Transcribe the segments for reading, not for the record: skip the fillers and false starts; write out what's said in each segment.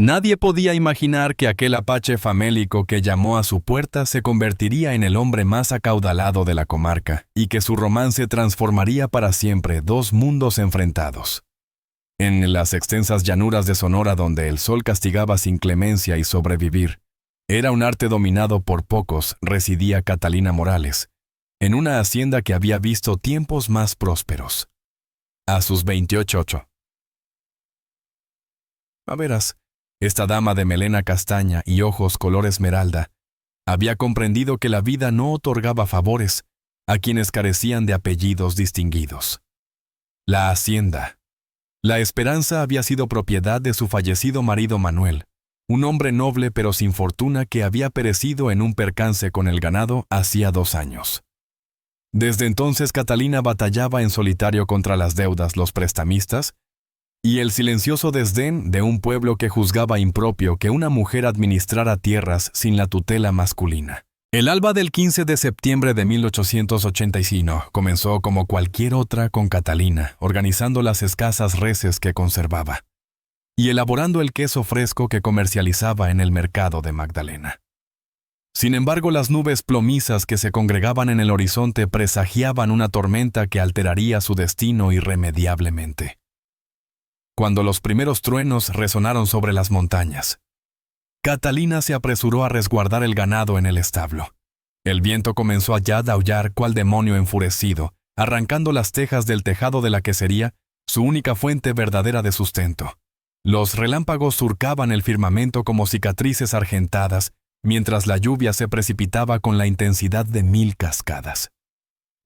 Nadie podía imaginar que aquel apache famélico que llamó a su puerta se convertiría en el hombre más acaudalado de la comarca y que su romance transformaría para siempre dos mundos enfrentados. En las extensas llanuras de Sonora donde el sol castigaba sin clemencia y sobrevivir, era un arte dominado por pocos, residía Catalina Morales, en una hacienda que había visto tiempos más prósperos. A sus 28. A veras, esta dama de melena castaña y ojos color esmeralda había comprendido que la vida no otorgaba favores a quienes carecían de apellidos distinguidos. La hacienda. La Esperanza había sido propiedad de su fallecido marido Manuel, un hombre noble pero sin fortuna que había perecido en un percance con el ganado hacía 2 años. Desde entonces Catalina batallaba en solitario contra las deudas, los prestamistas y el silencioso desdén de un pueblo que juzgaba impropio que una mujer administrara tierras sin la tutela masculina. El alba del 15 de septiembre de 1885 comenzó como cualquier otra con Catalina, organizando las escasas reses que conservaba y elaborando el queso fresco que comercializaba en el mercado de Magdalena. Sin embargo, las nubes plomizas que se congregaban en el horizonte presagiaban una tormenta que alteraría su destino irremediablemente. Cuando los primeros truenos resonaron sobre las montañas, Catalina se apresuró a resguardar el ganado en el establo. El viento comenzó allá a aullar cual demonio enfurecido, arrancando las tejas del tejado de la quesería, su única fuente verdadera de sustento. Los relámpagos surcaban el firmamento como cicatrices argentadas, mientras la lluvia se precipitaba con la intensidad de 1000 cascadas.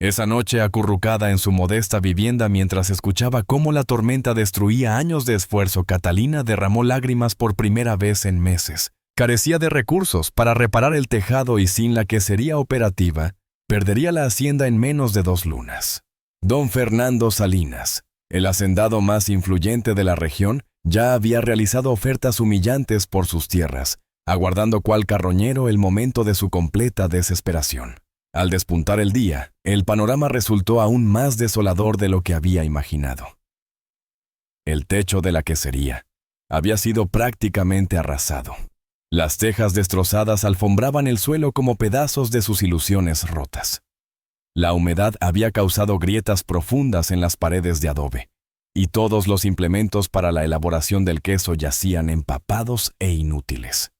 Esa noche, acurrucada en su modesta vivienda mientras escuchaba cómo la tormenta destruía años de esfuerzo, Catalina derramó lágrimas por primera vez en meses. Carecía de recursos para reparar el tejado y sin la quesería operativa, perdería la hacienda en menos de 2 lunas. Don Fernando Salinas, el hacendado más influyente de la región, ya había realizado ofertas humillantes por sus tierras, aguardando cual carroñero el momento de su completa desesperación. Al despuntar el día, el panorama resultó aún más desolador de lo que había imaginado. El techo de la quesería había sido prácticamente arrasado. Las tejas destrozadas alfombraban el suelo como pedazos de sus ilusiones rotas. La humedad había causado grietas profundas en las paredes de adobe, y todos los implementos para la elaboración del queso yacían empapados e inútiles.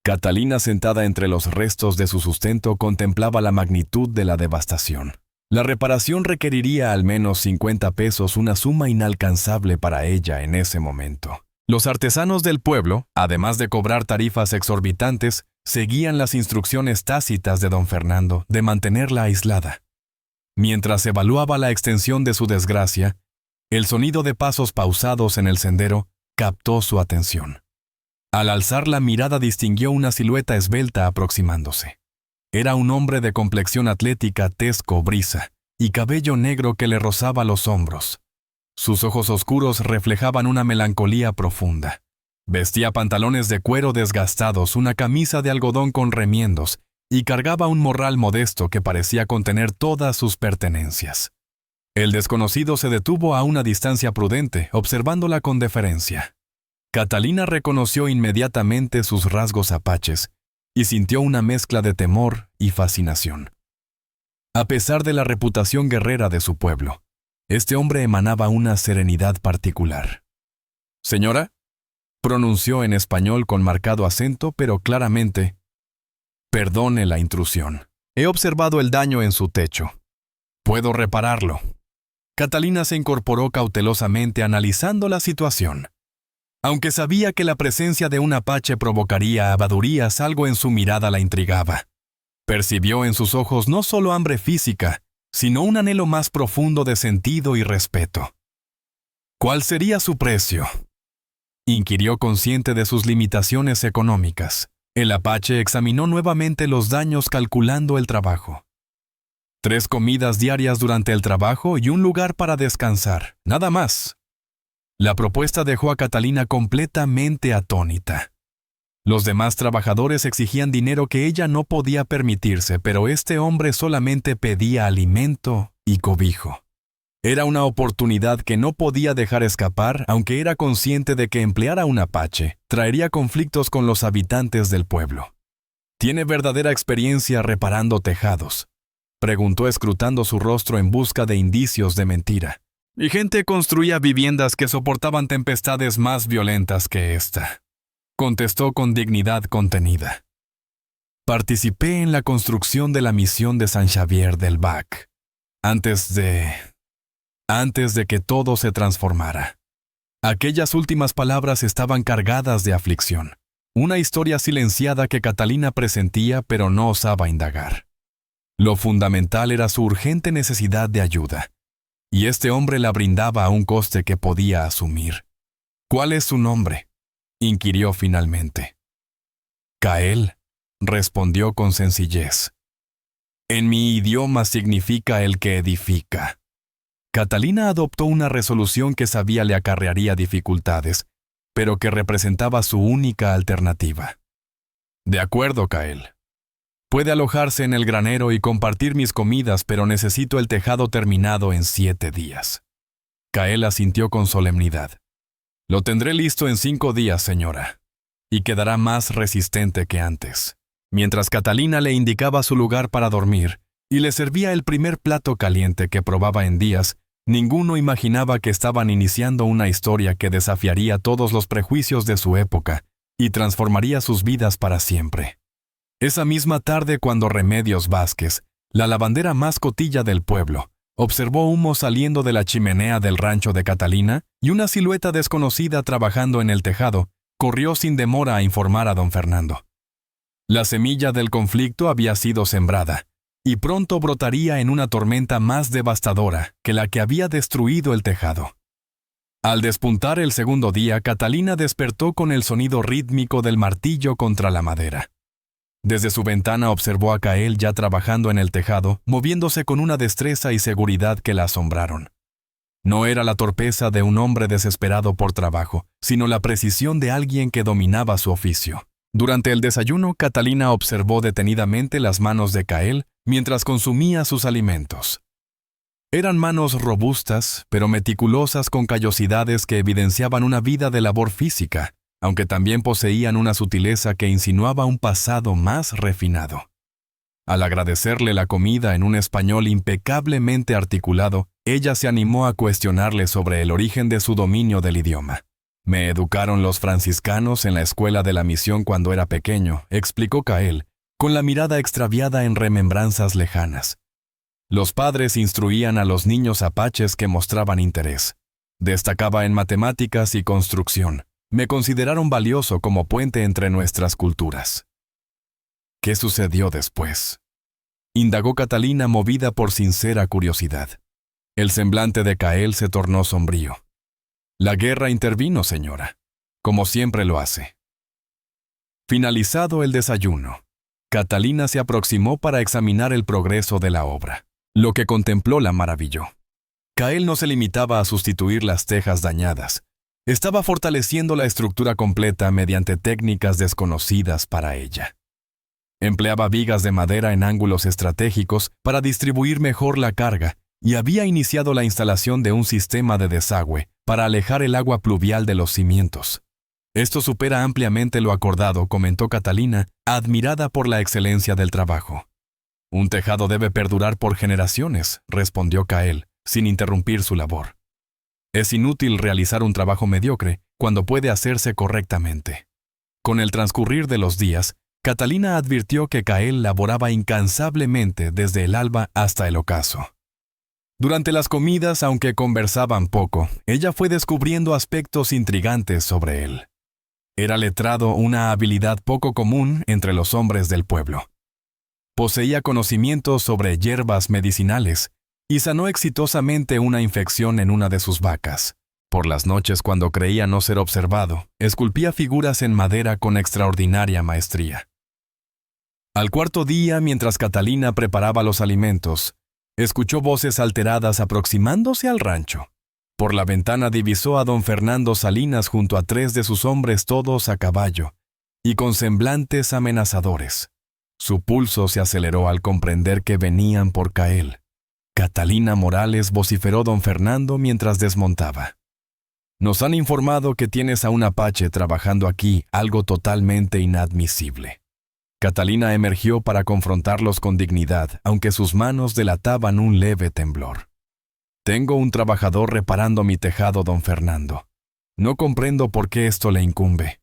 Catalina, sentada entre los restos de su sustento, contemplaba la magnitud de la devastación. La reparación requeriría al menos 50 pesos, una suma inalcanzable para ella en ese momento. Los artesanos del pueblo, además de cobrar tarifas exorbitantes, seguían las instrucciones tácitas de don Fernando de mantenerla aislada. Mientras evaluaba la extensión de su desgracia, el sonido de pasos pausados en el sendero captó su atención. Al alzar la mirada distinguió una silueta esbelta aproximándose. Era un hombre de complexión atlética, tez cobriza, y cabello negro que le rozaba los hombros. Sus ojos oscuros reflejaban una melancolía profunda. Vestía pantalones de cuero desgastados, una camisa de algodón con remiendos, y cargaba un morral modesto que parecía contener todas sus pertenencias. El desconocido se detuvo a una distancia prudente, observándola con deferencia. Catalina reconoció inmediatamente sus rasgos apaches y sintió una mezcla de temor y fascinación. A pesar de la reputación guerrera de su pueblo, este hombre emanaba una serenidad particular. «Señora», pronunció en español con marcado acento, pero claramente, «perdone la intrusión. He observado el daño en su techo. Puedo repararlo». Catalina se incorporó cautelosamente analizando la situación. Aunque sabía que la presencia de un apache provocaría abadurías, algo en su mirada la intrigaba. Percibió en sus ojos no solo hambre física, sino un anhelo más profundo de sentido y respeto. ¿Cuál sería su precio?, inquirió, consciente de sus limitaciones económicas. El apache examinó nuevamente los daños, calculando el trabajo. 3 comidas diarias durante el trabajo y un lugar para descansar, nada más. La propuesta dejó a Catalina completamente atónita. Los demás trabajadores exigían dinero que ella no podía permitirse, pero este hombre solamente pedía alimento y cobijo. Era una oportunidad que no podía dejar escapar, aunque era consciente de que emplear a un apache traería conflictos con los habitantes del pueblo. ¿Tiene verdadera experiencia reparando tejados?, preguntó escrutando su rostro en busca de indicios de mentira. Mi gente construía viviendas que soportaban tempestades más violentas que esta, contestó con dignidad contenida. Participé en la construcción de la misión de San Xavier del Bac, antes de que todo se transformara. Aquellas últimas palabras estaban cargadas de aflicción, una historia silenciada que Catalina presentía pero no osaba indagar. Lo fundamental era su urgente necesidad de ayuda, y este hombre la brindaba a un coste que podía asumir. ¿Cuál es su nombre?, inquirió finalmente. Cael, respondió con sencillez. En mi idioma significa el que edifica. Catalina adoptó una resolución que sabía le acarrearía dificultades, pero que representaba su única alternativa. De acuerdo, Cael. Puede alojarse en el granero y compartir mis comidas, pero necesito el tejado terminado en 7 días. Cael asintió con solemnidad. Lo tendré listo en 5 días, señora, y quedará más resistente que antes. Mientras Catalina le indicaba su lugar para dormir y le servía el primer plato caliente que probaba en días, ninguno imaginaba que estaban iniciando una historia que desafiaría todos los prejuicios de su época y transformaría sus vidas para siempre. Esa misma tarde, cuando Remedios Vázquez, la lavandera más cotilla del pueblo, observó humo saliendo de la chimenea del rancho de Catalina y una silueta desconocida trabajando en el tejado, corrió sin demora a informar a don Fernando. La semilla del conflicto había sido sembrada, y pronto brotaría en una tormenta más devastadora que la que había destruido el tejado. Al despuntar el segundo día, Catalina despertó con el sonido rítmico del martillo contra la madera. Desde su ventana observó a Cael ya trabajando en el tejado, moviéndose con una destreza y seguridad que la asombraron. No era la torpeza de un hombre desesperado por trabajo, sino la precisión de alguien que dominaba su oficio. Durante el desayuno, Catalina observó detenidamente las manos de Cael mientras consumía sus alimentos. Eran manos robustas, pero meticulosas con callosidades que evidenciaban una vida de labor física, aunque también poseían una sutileza que insinuaba un pasado más refinado. Al agradecerle la comida en un español impecablemente articulado, ella se animó a cuestionarle sobre el origen de su dominio del idioma. Me educaron los franciscanos en la escuela de la misión cuando era pequeño, explicó Cael, con la mirada extraviada en remembranzas lejanas. Los padres instruían a los niños apaches que mostraban interés. Destacaba en matemáticas y construcción. Me consideraron valioso como puente entre nuestras culturas. ¿Qué sucedió después?, indagó Catalina, movida por sincera curiosidad. El semblante de Cael se tornó sombrío. La guerra intervino, señora, como siempre lo hace. Finalizado el desayuno, Catalina se aproximó para examinar el progreso de la obra. Lo que contempló la maravilló. Cael no se limitaba a sustituir las tejas dañadas. Estaba fortaleciendo la estructura completa mediante técnicas desconocidas para ella. Empleaba vigas de madera en ángulos estratégicos para distribuir mejor la carga y había iniciado la instalación de un sistema de desagüe para alejar el agua pluvial de los cimientos. Esto supera ampliamente lo acordado, comentó Catalina, admirada por la excelencia del trabajo. Un tejado debe perdurar por generaciones, respondió Cael, sin interrumpir su labor. Es inútil realizar un trabajo mediocre cuando puede hacerse correctamente. Con el transcurrir de los días, Catalina advirtió que Cael laboraba incansablemente desde el alba hasta el ocaso. Durante las comidas, aunque conversaban poco, ella fue descubriendo aspectos intrigantes sobre él. Era letrado, una habilidad poco común entre los hombres del pueblo. Poseía conocimientos sobre hierbas medicinales y sanó exitosamente una infección en una de sus vacas. Por las noches, cuando creía no ser observado, esculpía figuras en madera con extraordinaria maestría. Al cuarto día, mientras Catalina preparaba los alimentos, escuchó voces alteradas aproximándose al rancho. Por la ventana divisó a don Fernando Salinas junto a 3 de sus hombres, todos a caballo, y con semblantes amenazadores. Su pulso se aceleró al comprender que venían por Cael. Catalina Morales, vociferó don Fernando mientras desmontaba. Nos han informado que tienes a un apache trabajando aquí, algo totalmente inadmisible. Catalina emergió para confrontarlos con dignidad, aunque sus manos delataban un leve temblor. Tengo un trabajador reparando mi tejado, don Fernando. No comprendo por qué esto le incumbe.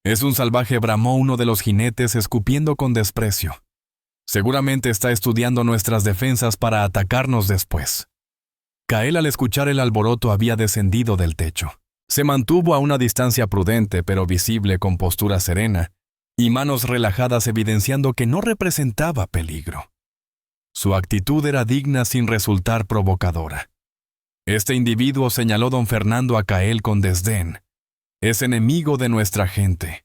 Es un salvaje, bramó uno de los jinetes escupiendo con desprecio. Seguramente está estudiando nuestras defensas para atacarnos después. Cael, al escuchar el alboroto, había descendido del techo. Se mantuvo a una distancia prudente pero visible, con postura serena y manos relajadas, evidenciando que no representaba peligro. Su actitud era digna sin resultar provocadora. Este individuo, señaló don Fernando a Cael con desdén, es enemigo de nuestra gente.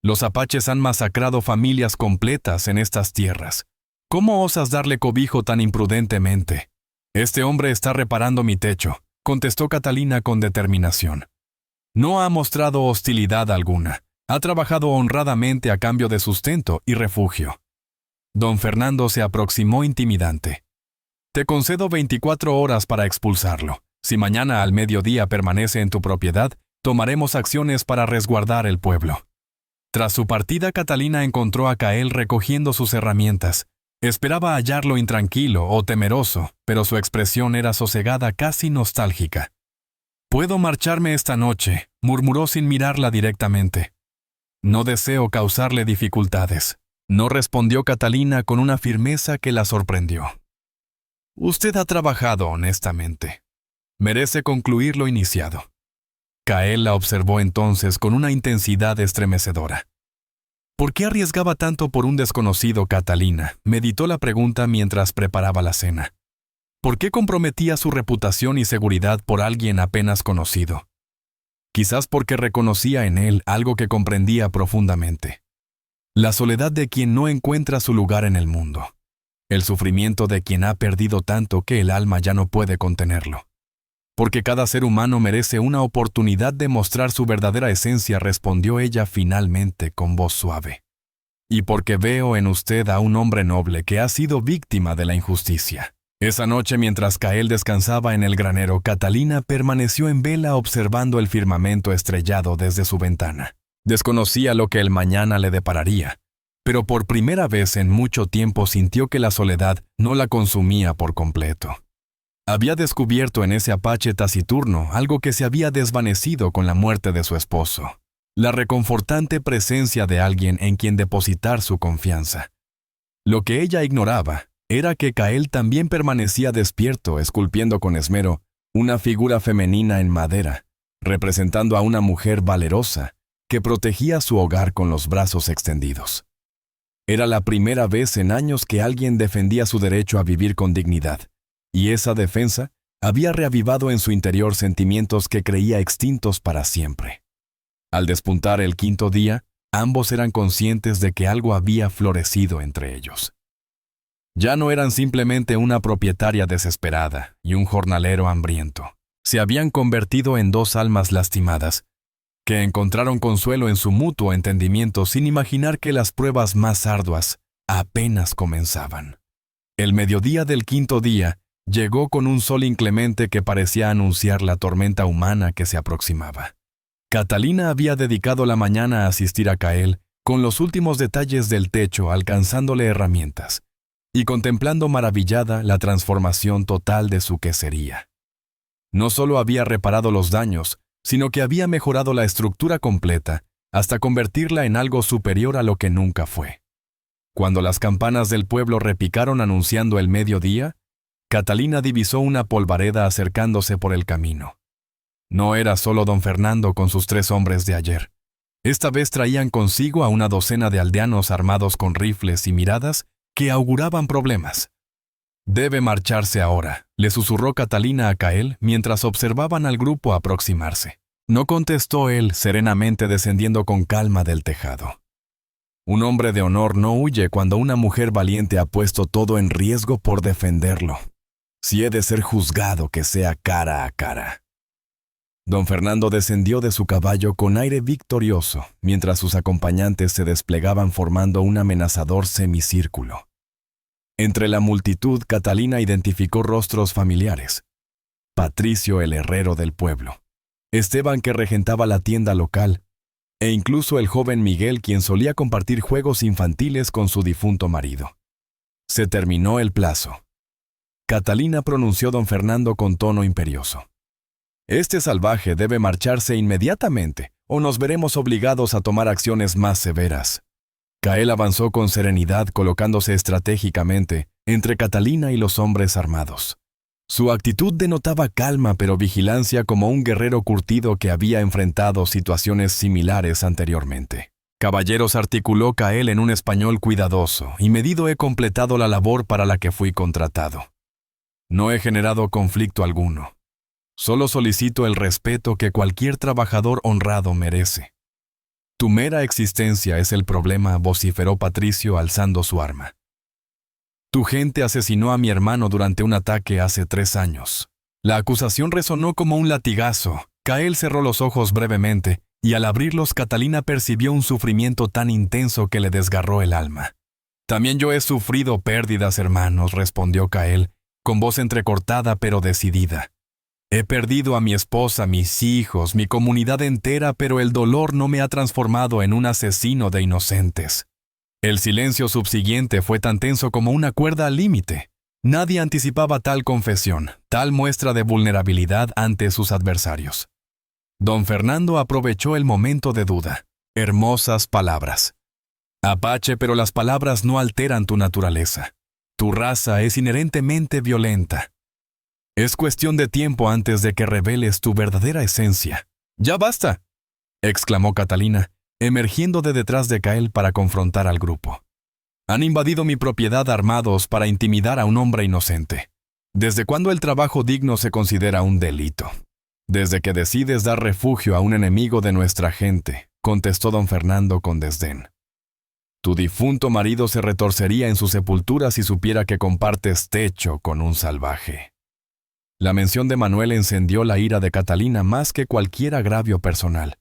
Los apaches han masacrado familias completas en estas tierras. ¿Cómo osas darle cobijo tan imprudentemente? Este hombre está reparando mi techo, contestó Catalina con determinación. No ha mostrado hostilidad alguna. Ha trabajado honradamente a cambio de sustento y refugio. Don Fernando se aproximó intimidante. Te concedo 24 horas para expulsarlo. Si mañana al mediodía permanece en tu propiedad, tomaremos acciones para resguardar el pueblo. Tras su partida, Catalina encontró a Cael recogiendo sus herramientas. Esperaba hallarlo intranquilo o temeroso, pero su expresión era sosegada, casi nostálgica. «Puedo marcharme esta noche», murmuró sin mirarla directamente. «No deseo causarle dificultades», no respondió Catalina con una firmeza que la sorprendió. «Usted ha trabajado honestamente. Merece concluir lo iniciado». Cael la observó entonces con una intensidad estremecedora. ¿Por qué arriesgaba tanto por un desconocido, Catalina?, meditó la pregunta mientras preparaba la cena. ¿Por qué comprometía su reputación y seguridad por alguien apenas conocido? Quizás porque reconocía en él algo que comprendía profundamente. La soledad de quien no encuentra su lugar en el mundo. El sufrimiento de quien ha perdido tanto que el alma ya no puede contenerlo. Porque cada ser humano merece una oportunidad de mostrar su verdadera esencia, respondió ella finalmente con voz suave. Y porque veo en usted a un hombre noble que ha sido víctima de la injusticia. Esa noche, mientras Cael descansaba en el granero, Catalina permaneció en vela observando el firmamento estrellado desde su ventana. Desconocía lo que el mañana le depararía, pero por primera vez en mucho tiempo sintió que la soledad no la consumía por completo. Había descubierto en ese apache taciturno algo que se había desvanecido con la muerte de su esposo, la reconfortante presencia de alguien en quien depositar su confianza. Lo que ella ignoraba era que Cael también permanecía despierto, esculpiendo con esmero una figura femenina en madera, representando a una mujer valerosa que protegía su hogar con los brazos extendidos. Era la primera vez en años que alguien defendía su derecho a vivir con dignidad, y esa defensa había reavivado en su interior sentimientos que creía extintos para siempre. Al despuntar el quinto día, ambos eran conscientes de que algo había florecido entre ellos. Ya no eran simplemente una propietaria desesperada y un jornalero hambriento. Se habían convertido en dos almas lastimadas, que encontraron consuelo en su mutuo entendimiento sin imaginar que las pruebas más arduas apenas comenzaban. El mediodía del quinto día llegó con un sol inclemente que parecía anunciar la tormenta humana que se aproximaba. Catalina había dedicado la mañana a asistir a Cael con los últimos detalles del techo, alcanzándole herramientas y contemplando maravillada la transformación total de su quesería. No solo había reparado los daños, sino que había mejorado la estructura completa hasta convertirla en algo superior a lo que nunca fue. Cuando las campanas del pueblo repicaron anunciando el mediodía, Catalina divisó una polvareda acercándose por el camino. No era solo don Fernando con sus 3 hombres de ayer. Esta vez traían consigo a una docena de aldeanos armados con rifles y miradas que auguraban problemas. «Debe marcharse ahora», le susurró Catalina a Cael mientras observaban al grupo aproximarse. No contestó él, serenamente descendiendo con calma del tejado. Un hombre de honor no huye cuando una mujer valiente ha puesto todo en riesgo por defenderlo. Si he de ser juzgado, que sea cara a cara. Don Fernando descendió de su caballo con aire victorioso, mientras sus acompañantes se desplegaban formando un amenazador semicírculo. Entre la multitud, Catalina identificó rostros familiares. Patricio, el herrero del pueblo, Esteban, que regentaba la tienda local, e incluso el joven Miguel, quien solía compartir juegos infantiles con su difunto marido. Se terminó el plazo. Catalina pronunció don Fernando con tono imperioso. Este salvaje debe marcharse inmediatamente, o nos veremos obligados a tomar acciones más severas. Cael avanzó con serenidad, colocándose estratégicamente entre Catalina y los hombres armados. Su actitud denotaba calma pero vigilancia, como un guerrero curtido que había enfrentado situaciones similares anteriormente. «Caballeros», articuló Cael en un español cuidadoso y medido, «he completado la labor para la que fui contratado. No he generado conflicto alguno. Solo solicito el respeto que cualquier trabajador honrado merece». «Tu mera existencia es el problema», vociferó Patricio alzando su arma. «Tu gente asesinó a mi hermano durante un ataque hace 3 años». La acusación resonó como un latigazo. Cael cerró los ojos brevemente, y al abrirlos Catalina percibió un sufrimiento tan intenso que le desgarró el alma. «También yo he sufrido pérdidas, hermanos», respondió Cael, con voz entrecortada pero decidida. «He perdido a mi esposa, mis hijos, mi comunidad entera, pero el dolor no me ha transformado en un asesino de inocentes». El silencio subsiguiente fue tan tenso como una cuerda al límite. Nadie anticipaba tal confesión, tal muestra de vulnerabilidad ante sus adversarios. Don Fernando aprovechó el momento de duda. «Hermosas palabras. Apache, pero las palabras no alteran tu naturaleza. Tu raza es inherentemente violenta. Es cuestión de tiempo antes de que reveles tu verdadera esencia». «¡Ya basta!», exclamó Catalina, emergiendo de detrás de Cael para confrontar al grupo. «Han invadido mi propiedad armados para intimidar a un hombre inocente. ¿Desde cuándo el trabajo digno se considera un delito?». «Desde que decides dar refugio a un enemigo de nuestra gente», contestó don Fernando con desdén. «Tu difunto marido se retorcería en su sepultura si supiera que compartes techo con un salvaje». La mención de Manuel encendió la ira de Catalina más que cualquier agravio personal.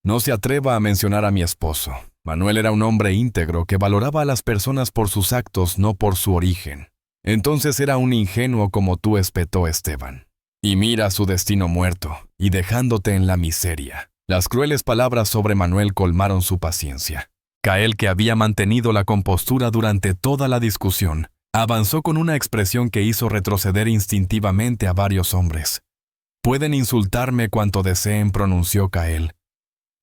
«No se atreva a mencionar a mi esposo. Manuel era un hombre íntegro que valoraba a las personas por sus actos, no por su origen. Entonces era un ingenuo como tú», espetó Esteban. «Y mira su destino muerto, y dejándote en la miseria». Las crueles palabras sobre Manuel colmaron su paciencia. Cael, que había mantenido la compostura durante toda la discusión, avanzó con una expresión que hizo retroceder instintivamente a varios hombres. «Pueden insultarme cuanto deseen», pronunció Cael,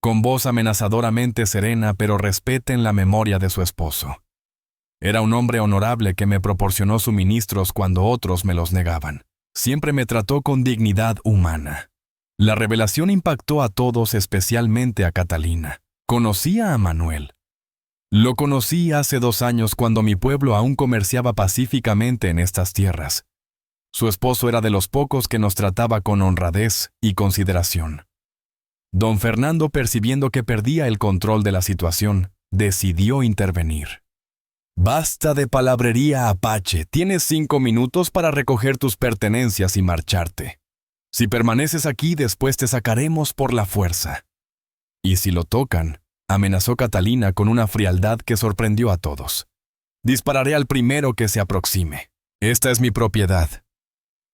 con voz amenazadoramente serena, «pero respeten la memoria de su esposo. Era un hombre honorable que me proporcionó suministros cuando otros me los negaban. Siempre me trató con dignidad humana». La revelación impactó a todos, especialmente a Catalina. Conocía a Manuel. Lo conocí hace 2 años cuando mi pueblo aún comerciaba pacíficamente en estas tierras. Su esposo era de los pocos que nos trataba con honradez y consideración. Don Fernando, percibiendo que perdía el control de la situación, decidió intervenir. «Basta de palabrería, Apache. Tienes 5 minutos para recoger tus pertenencias y marcharte. Si permaneces aquí, después te sacaremos por la fuerza». «Y si lo tocan», amenazó Catalina con una frialdad que sorprendió a todos, «dispararé al primero que se aproxime. Esta es mi propiedad.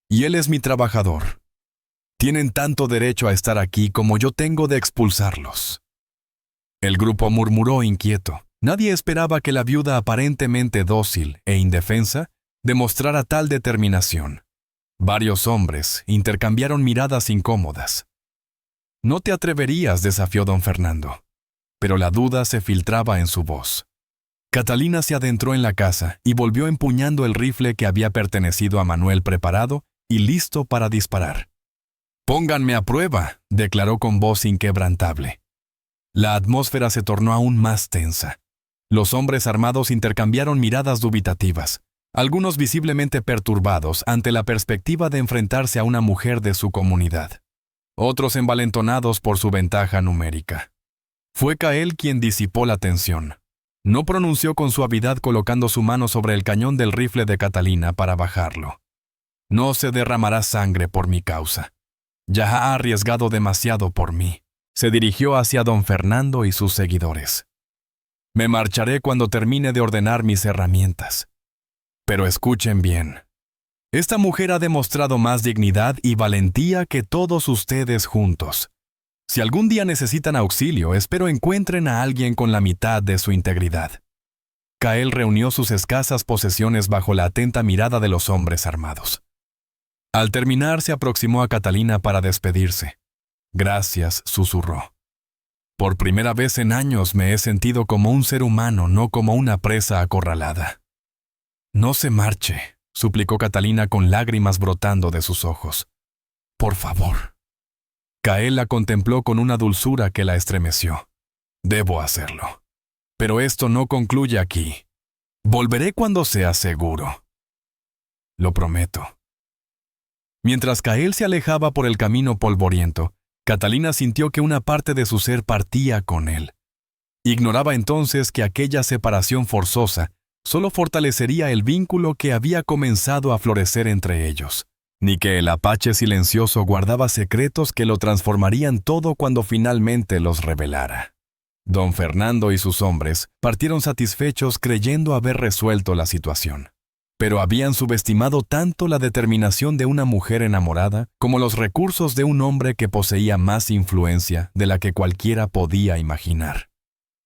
Y él es mi trabajador. Tienen tanto derecho a estar aquí como yo tengo de expulsarlos». El grupo murmuró inquieto. Nadie esperaba que la viuda, aparentemente dócil e indefensa, demostrara tal determinación. Varios hombres intercambiaron miradas incómodas. «¿No te atreverías?», desafió don Fernando. Pero la duda se filtraba en su voz. Catalina se adentró en la casa y volvió empuñando el rifle que había pertenecido a Manuel, preparado y listo para disparar. «Pónganme a prueba», declaró con voz inquebrantable. La atmósfera se tornó aún más tensa. Los hombres armados intercambiaron miradas dubitativas, algunos visiblemente perturbados ante la perspectiva de enfrentarse a una mujer de su comunidad, otros envalentonados por su ventaja numérica. Fue Cael quien disipó la tensión. No pronunció con suavidad, colocando su mano sobre el cañón del rifle de Catalina para bajarlo. «No se derramará sangre por mi causa. Ya ha arriesgado demasiado por mí». Se dirigió hacia don Fernando y sus seguidores. «Me marcharé cuando termine de ordenar mis herramientas. Pero escuchen bien. Esta mujer ha demostrado más dignidad y valentía que todos ustedes juntos. Si algún día necesitan auxilio, espero encuentren a alguien con la mitad de su integridad. Kael reunió sus escasas posesiones bajo la atenta mirada de los hombres armados. Al terminar, se aproximó a Catalina para despedirse. «Gracias», susurró. «Por primera vez en años me he sentido como un ser humano, no como una presa acorralada». «No se marche», suplicó Catalina con lágrimas brotando de sus ojos. «Por favor». Kael la contempló con una dulzura que la estremeció. «Debo hacerlo. Pero esto no concluye aquí. Volveré cuando sea seguro». «Lo prometo». Mientras Kael se alejaba por el camino polvoriento, Catalina sintió que una parte de su ser partía con él. Ignoraba entonces que aquella separación forzosa solo fortalecería el vínculo que había comenzado a florecer entre ellos, ni que el apache silencioso guardaba secretos que lo transformarían todo cuando finalmente los revelara. Don Fernando y sus hombres partieron satisfechos creyendo haber resuelto la situación. Pero habían subestimado tanto la determinación de una mujer enamorada como los recursos de un hombre que poseía más influencia de la que cualquiera podía imaginar.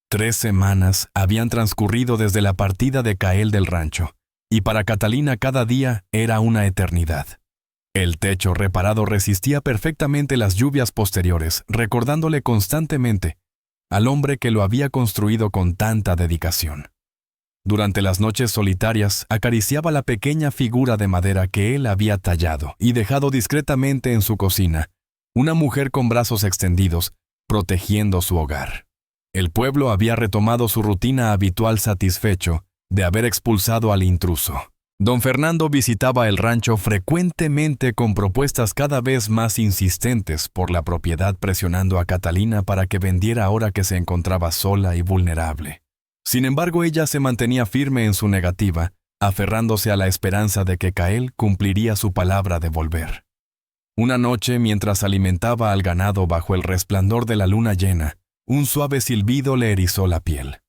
3 semanas habían transcurrido desde la partida de Kael del rancho, y para Catalina cada día era una eternidad. El techo reparado resistía perfectamente las lluvias posteriores, recordándole constantemente al hombre que lo había construido con tanta dedicación. Durante las noches solitarias, acariciaba la pequeña figura de madera que él había tallado y dejado discretamente en su cocina, una mujer con brazos extendidos, protegiendo su hogar. El pueblo había retomado su rutina habitual satisfecho de haber expulsado al intruso. Don Fernando visitaba el rancho frecuentemente con propuestas cada vez más insistentes por la propiedad, presionando a Catalina para que vendiera ahora que se encontraba sola y vulnerable. Sin embargo, ella se mantenía firme en su negativa, aferrándose a la esperanza de que Kael cumpliría su palabra de volver. Una noche, mientras alimentaba al ganado bajo el resplandor de la luna llena, un suave silbido le erizó la piel.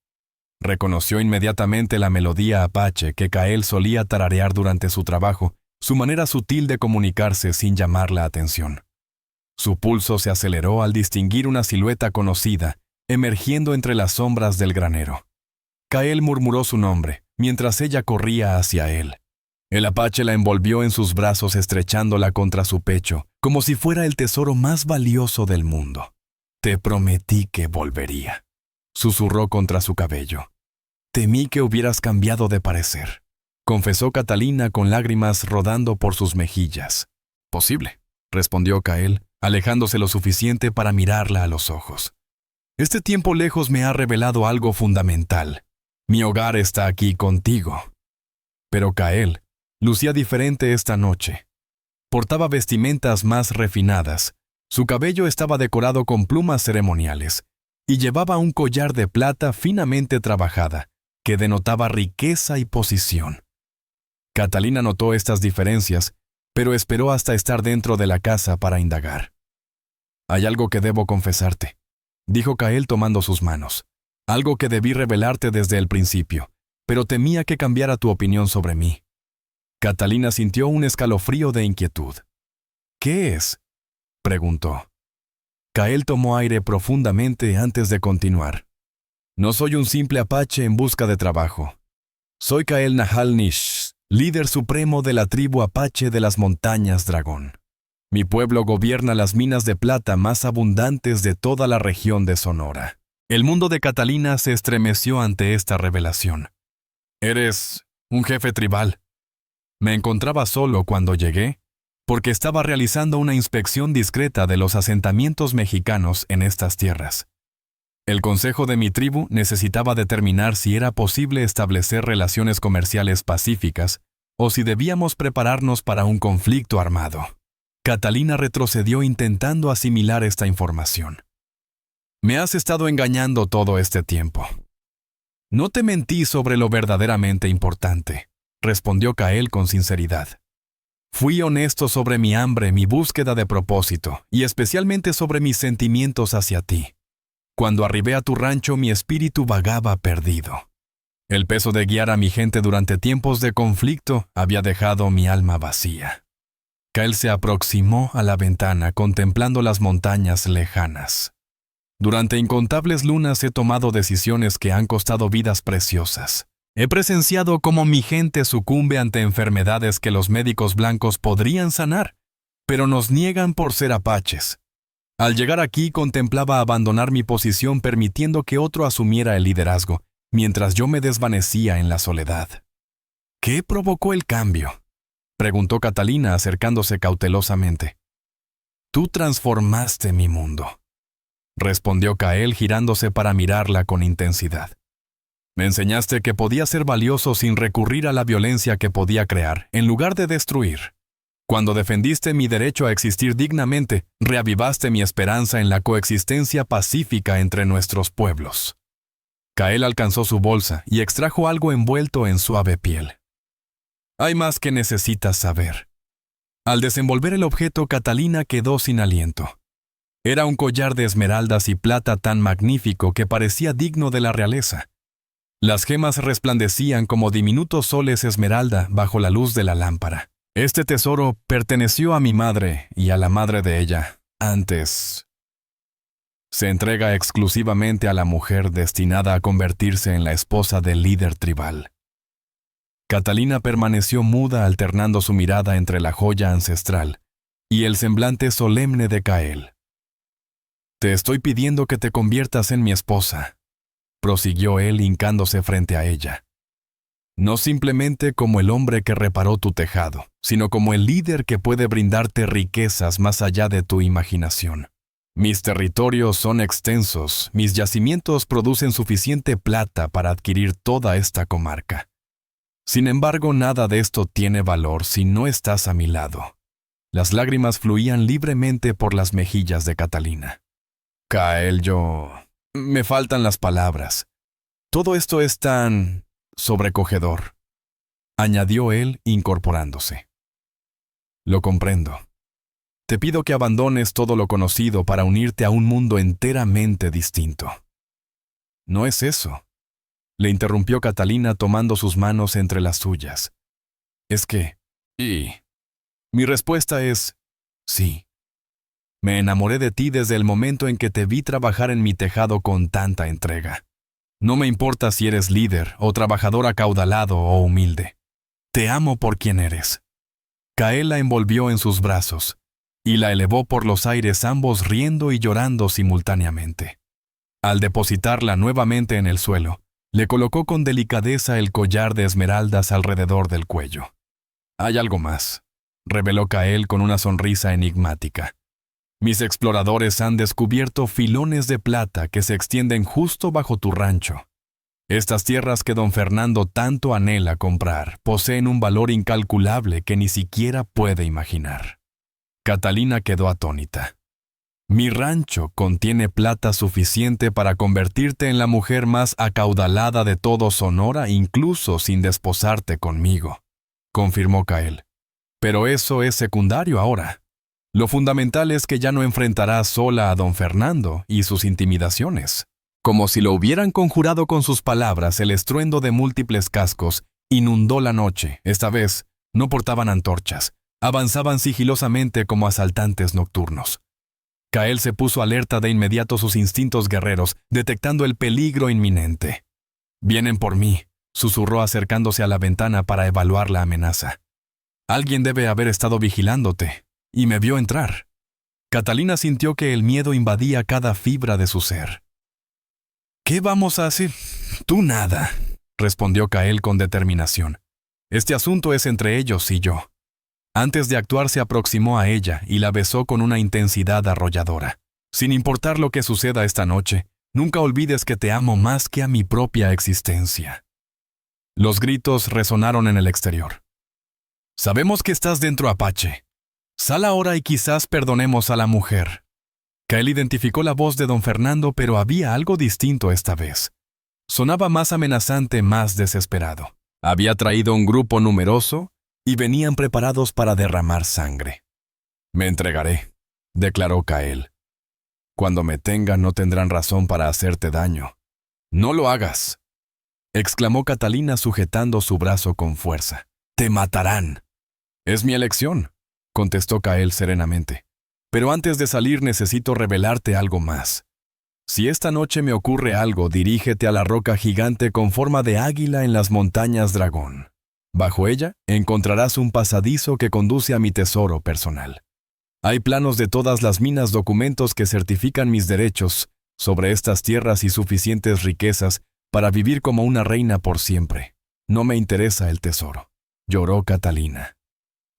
Reconoció inmediatamente la melodía apache que Kael solía tararear durante su trabajo, su manera sutil de comunicarse sin llamar la atención. Su pulso se aceleró al distinguir una silueta conocida, emergiendo entre las sombras del granero. Kael murmuró su nombre, mientras ella corría hacia él. El apache la envolvió en sus brazos estrechándola contra su pecho, como si fuera el tesoro más valioso del mundo. «Te prometí que volvería», susurró contra su cabello. «Temí que hubieras cambiado de parecer», confesó Catalina con lágrimas rodando por sus mejillas. «Posible», respondió Kael, alejándose lo suficiente para mirarla a los ojos. «Este tiempo lejos me ha revelado algo fundamental. Mi hogar está aquí contigo». Pero Kael lucía diferente esta noche. Portaba vestimentas más refinadas, su cabello estaba decorado con plumas ceremoniales, y llevaba un collar de plata finamente trabajada, que denotaba riqueza y posición. Catalina notó estas diferencias, pero esperó hasta estar dentro de la casa para indagar. «Hay algo que debo confesarte», dijo Kael tomando sus manos. «Algo que debí revelarte desde el principio, pero temía que cambiara tu opinión sobre mí». Catalina sintió un escalofrío de inquietud. «¿Qué es?», preguntó. Kael tomó aire profundamente antes de continuar. «No soy un simple apache en busca de trabajo. Soy Kael Nahal Nish, líder supremo de la tribu apache de las montañas Dragón. Mi pueblo gobierna las minas de plata más abundantes de toda la región de Sonora». El mundo de Catalina se estremeció ante esta revelación. «¿Eres un jefe tribal?» Me encontraba solo cuando llegué, porque estaba realizando una inspección discreta de los asentamientos mexicanos en estas tierras. El consejo de mi tribu necesitaba determinar si era posible establecer relaciones comerciales pacíficas o si debíamos prepararnos para un conflicto armado. Catalina retrocedió intentando asimilar esta información. «Me has estado engañando todo este tiempo». «No te mentí sobre lo verdaderamente importante», respondió Kael con sinceridad. «Fui honesto sobre mi hambre, mi búsqueda de propósito, y especialmente sobre mis sentimientos hacia ti. Cuando arribé a tu rancho, mi espíritu vagaba perdido. El peso de guiar a mi gente durante tiempos de conflicto había dejado mi alma vacía. Kael se aproximó a la ventana contemplando las montañas lejanas. Durante incontables lunas he tomado decisiones que han costado vidas preciosas. He presenciado cómo mi gente sucumbe ante enfermedades que los médicos blancos podrían sanar, pero nos niegan por ser apaches. Al llegar aquí contemplaba abandonar mi posición permitiendo que otro asumiera el liderazgo, mientras yo me desvanecía en la soledad. ¿Qué provocó el cambio?, preguntó Catalina acercándose cautelosamente. Tú transformaste mi mundo, respondió Kael girándose para mirarla con intensidad. Me enseñaste que podía ser valioso sin recurrir a la violencia que podía crear, en lugar de destruir. Cuando defendiste mi derecho a existir dignamente, reavivaste mi esperanza en la coexistencia pacífica entre nuestros pueblos. Kael alcanzó su bolsa y extrajo algo envuelto en suave piel. Hay más que necesitas saber. Al desenvolver el objeto, Catalina quedó sin aliento. Era un collar de esmeraldas y plata tan magnífico que parecía digno de la realeza. Las gemas resplandecían como diminutos soles esmeralda bajo la luz de la lámpara. Este tesoro perteneció a mi madre y a la madre de ella. Antes, se entrega exclusivamente a la mujer destinada a convertirse en la esposa del líder tribal. Catalina permaneció muda alternando su mirada entre la joya ancestral y el semblante solemne de Kael. Te estoy pidiendo que te conviertas en mi esposa, prosiguió él hincándose frente a ella. No simplemente como el hombre que reparó tu tejado, sino como el líder que puede brindarte riquezas más allá de tu imaginación. Mis territorios son extensos, mis yacimientos producen suficiente plata para adquirir toda esta comarca. Sin embargo, nada de esto tiene valor si no estás a mi lado. Las lágrimas fluían libremente por las mejillas de Catalina. Kael, me faltan las palabras. Todo esto es tan sobrecogedor, añadió él incorporándose. Lo comprendo. Te pido que abandones todo lo conocido para unirte a un mundo enteramente distinto. No es eso, le interrumpió Catalina tomando sus manos entre las suyas. Es que, mi respuesta es, sí. Me enamoré de ti desde el momento en que te vi trabajar en mi tejado con tanta entrega. No me importa si eres líder o trabajador acaudalado o humilde. Te amo por quien eres. Kael la envolvió en sus brazos y la elevó por los aires, ambos riendo y llorando simultáneamente. Al depositarla nuevamente en el suelo, le colocó con delicadeza el collar de esmeraldas alrededor del cuello. Hay algo más, reveló Kael con una sonrisa enigmática. Mis exploradores han descubierto filones de plata que se extienden justo bajo tu rancho. Estas tierras que don Fernando tanto anhela comprar poseen un valor incalculable que ni siquiera puede imaginar. Catalina quedó atónita. Mi rancho contiene plata suficiente para convertirte en la mujer más acaudalada de todo Sonora, incluso sin desposarte conmigo, confirmó Kael. Pero eso es secundario ahora. Lo fundamental es que ya no enfrentarás sola a don Fernando y sus intimidaciones. Como si lo hubieran conjurado con sus palabras, el estruendo de múltiples cascos inundó la noche. Esta vez no portaban antorchas, avanzaban sigilosamente como asaltantes nocturnos. Kael se puso alerta de inmediato sus instintos guerreros, detectando el peligro inminente. «Vienen por mí», susurró acercándose a la ventana para evaluar la amenaza. «Alguien debe haber estado vigilándote, y me vio entrar». Catalina sintió que el miedo invadía cada fibra de su ser. «¿Qué vamos a hacer?» «Tú nada», respondió Kael con determinación. «Este asunto es entre ellos y yo». Antes de actuar se aproximó a ella y la besó con una intensidad arrolladora. «Sin importar lo que suceda esta noche, nunca olvides que te amo más que a mi propia existencia». Los gritos resonaron en el exterior. «Sabemos que estás dentro, Apache. Sal ahora y quizás perdonemos a la mujer». Kael identificó la voz de don Fernando, pero había algo distinto esta vez. Sonaba más amenazante, más desesperado. Había traído un grupo numeroso y venían preparados para derramar sangre. «Me entregaré», declaró Kael. «Cuando me tengan no tendrán razón para hacerte daño. No lo hagas». exclamó Catalina sujetando su brazo con fuerza. «Te matarán». «Es mi elección», contestó Cael serenamente. «Pero antes de salir necesito revelarte algo más. Si esta noche me ocurre algo, dirígete a la roca gigante con forma de águila en las montañas Dragón. Bajo ella encontrarás un pasadizo que conduce a mi tesoro personal. Hay planos de todas las minas, documentos que certifican mis derechos sobre estas tierras y suficientes riquezas para vivir como una reina por siempre. No me interesa el tesoro», lloró Catalina.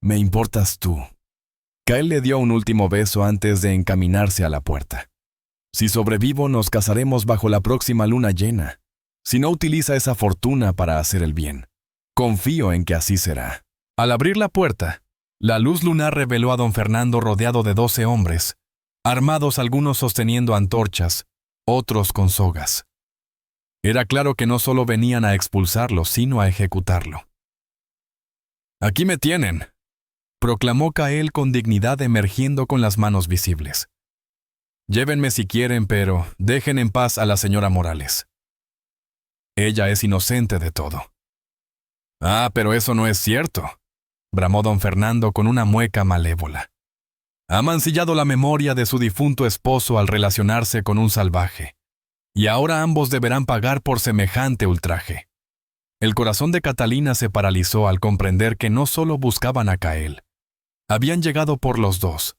«Me importas tú». Cael le dio un último beso antes de encaminarse a la puerta. «Si sobrevivo, nos casaremos bajo la próxima luna llena. Si no, utiliza esa fortuna para hacer el bien. Confío en que así será». Al abrir la puerta, la luz lunar reveló a don Fernando rodeado de 12 hombres, armados, algunos sosteniendo antorchas, otros con sogas. Era claro que no solo venían a expulsarlo, sino a ejecutarlo. «Aquí me tienen», proclamó Cael con dignidad, emergiendo con las manos visibles. «Llévenme si quieren, pero dejen en paz a la señora Morales. Ella es inocente de todo». «Ah, pero eso no es cierto», bramó don Fernando con una mueca malévola. «Ha mancillado la memoria de su difunto esposo al relacionarse con un salvaje, y ahora ambos deberán pagar por semejante ultraje». El corazón de Catalina se paralizó al comprender que no solo buscaban a Cael. Habían llegado por los dos.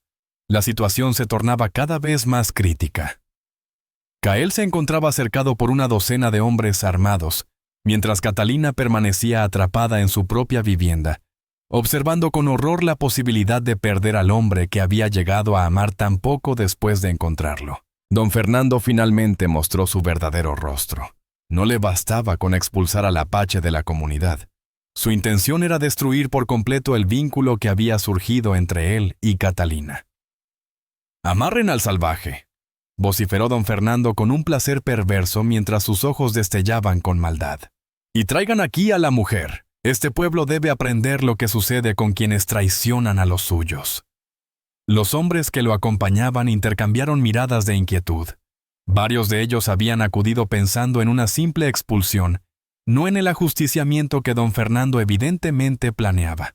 La situación se tornaba cada vez más crítica. Cael se encontraba cercado por una docena de hombres armados, mientras Catalina permanecía atrapada en su propia vivienda, observando con horror la posibilidad de perder al hombre que había llegado a amar tan poco después de encontrarlo. Don Fernando finalmente mostró su verdadero rostro. No le bastaba con expulsar al apache de la comunidad. Su intención era destruir por completo el vínculo que había surgido entre él y Catalina. «Amarren al salvaje», vociferó don Fernando con un placer perverso mientras sus ojos destellaban con maldad. «Y traigan aquí a la mujer. Este pueblo debe aprender lo que sucede con quienes traicionan a los suyos». Los hombres que lo acompañaban intercambiaron miradas de inquietud. Varios de ellos habían acudido pensando en una simple expulsión, no en el ajusticiamiento que don Fernando evidentemente planeaba.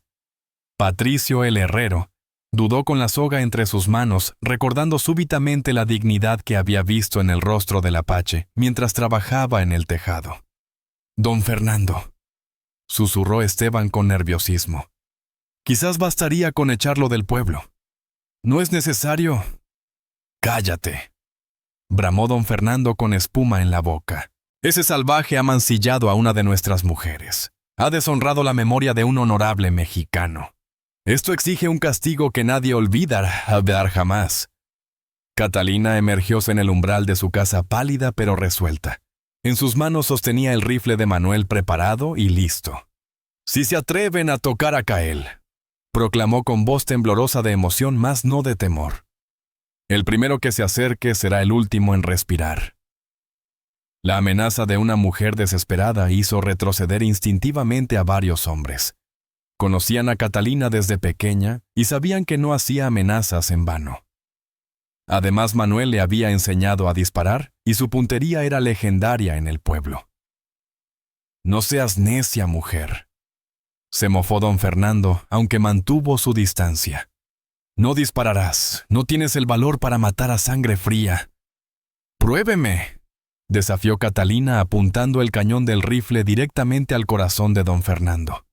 Patricio el herrero dudó con la soga entre sus manos, recordando súbitamente la dignidad que había visto en el rostro del apache mientras trabajaba en el tejado. «Don Fernando», susurró Esteban con nerviosismo, «quizás bastaría con echarlo del pueblo. No es necesario». «Cállate», bramó don Fernando con espuma en la boca. «Ese salvaje ha mancillado a una de nuestras mujeres. Ha deshonrado la memoria de un honorable mexicano. Esto exige un castigo que nadie olvidará dar jamás». Catalina emergió en el umbral de su casa pálida pero resuelta. En sus manos sostenía el rifle de Manuel preparado y listo. «Si se atreven a tocar a Cael», proclamó con voz temblorosa de emoción, mas no de temor, «el primero que se acerque será el último en respirar». La amenaza de una mujer desesperada hizo retroceder instintivamente a varios hombres. Conocían a Catalina desde pequeña y sabían que no hacía amenazas en vano. Además, Manuel le había enseñado a disparar y su puntería era legendaria en el pueblo. «No seas necia, mujer», se mofó don Fernando, aunque mantuvo su distancia. «No dispararás, no tienes el valor para matar a sangre fría». «Pruébeme», desafió Catalina apuntando el cañón del rifle directamente al corazón de don Fernando.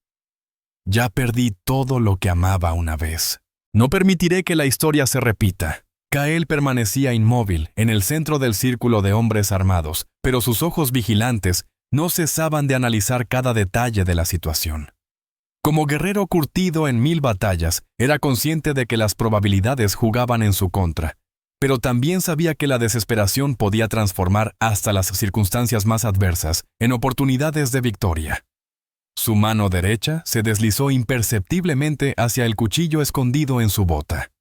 «Ya perdí todo lo que amaba una vez. No permitiré que la historia se repita». Cael permanecía inmóvil en el centro del círculo de hombres armados, pero sus ojos vigilantes no cesaban de analizar cada detalle de la situación. Como guerrero curtido en 1000 batallas, era consciente de que las probabilidades jugaban en su contra, pero también sabía que la desesperación podía transformar hasta las circunstancias más adversas en oportunidades de victoria. Su mano derecha se deslizó imperceptiblemente hacia el cuchillo escondido en su bota.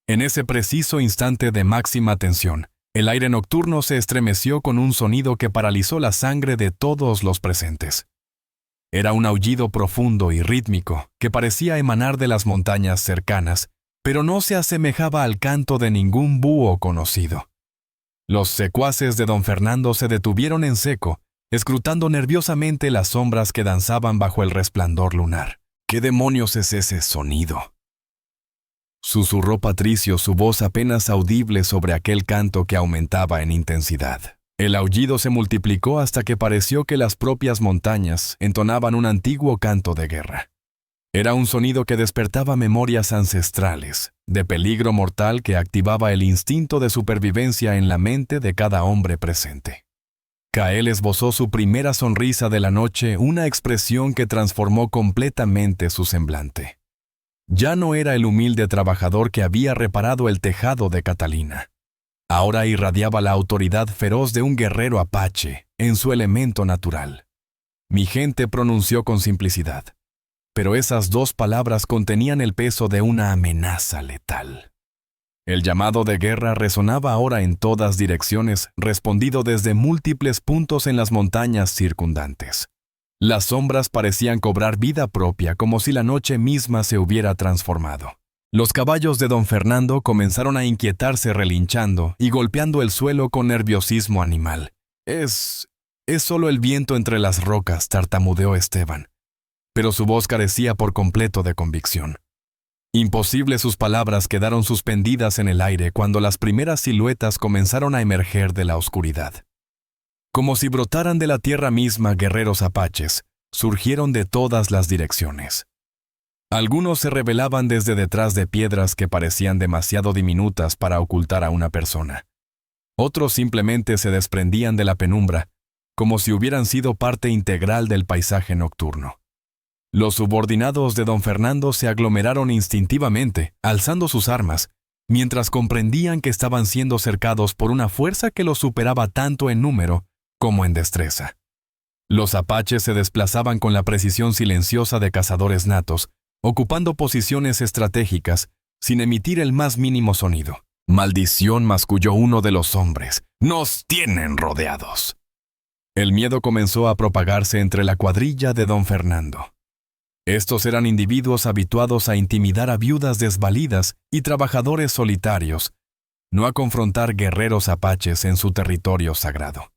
En ese preciso instante de máxima tensión, el aire nocturno se estremeció con un sonido que paralizó la sangre de todos los presentes. Era un aullido profundo y rítmico que parecía emanar de las montañas cercanas, pero no se asemejaba al canto de ningún búho conocido. Los secuaces de don Fernando se detuvieron en seco escrutando nerviosamente las sombras que danzaban bajo el resplandor lunar. ¿Qué demonios es ese sonido?, susurró Patricio, su voz apenas audible sobre aquel canto que aumentaba en intensidad. El aullido se multiplicó hasta que pareció que las propias montañas entonaban un antiguo canto de guerra. Era un sonido que despertaba memorias ancestrales, de peligro mortal que activaba el instinto de supervivencia en la mente de cada hombre presente. Kael esbozó su primera sonrisa de la noche, una expresión que transformó completamente su semblante. Ya no era el humilde trabajador que había reparado el tejado de Catalina. Ahora irradiaba la autoridad feroz de un guerrero apache, en su elemento natural. Mi gente, pronunció con simplicidad. Pero esas dos palabras contenían el peso de una amenaza letal. El llamado de guerra resonaba ahora en todas direcciones, respondido desde múltiples puntos en las montañas circundantes. Las sombras parecían cobrar vida propia, como si la noche misma se hubiera transformado. Los caballos de don Fernando comenzaron a inquietarse relinchando y golpeando el suelo con nerviosismo animal. Es solo el viento entre las rocas», tartamudeó Esteban. Pero su voz carecía por completo de convicción. Imposible, sus palabras quedaron suspendidas en el aire cuando las primeras siluetas comenzaron a emerger de la oscuridad. Como si brotaran de la tierra misma, guerreros apaches surgieron de todas las direcciones. Algunos se revelaban desde detrás de piedras que parecían demasiado diminutas para ocultar a una persona. Otros simplemente se desprendían de la penumbra, como si hubieran sido parte integral del paisaje nocturno. Los subordinados de don Fernando se aglomeraron instintivamente, alzando sus armas, mientras comprendían que estaban siendo cercados por una fuerza que los superaba tanto en número como en destreza. Los apaches se desplazaban con la precisión silenciosa de cazadores natos, ocupando posiciones estratégicas, sin emitir el más mínimo sonido. «Maldición», masculló uno de los hombres. «Nos tienen rodeados». El miedo comenzó a propagarse entre la cuadrilla de don Fernando. Estos eran individuos habituados a intimidar a viudas desvalidas y trabajadores solitarios, no a confrontar guerreros apaches en su territorio sagrado.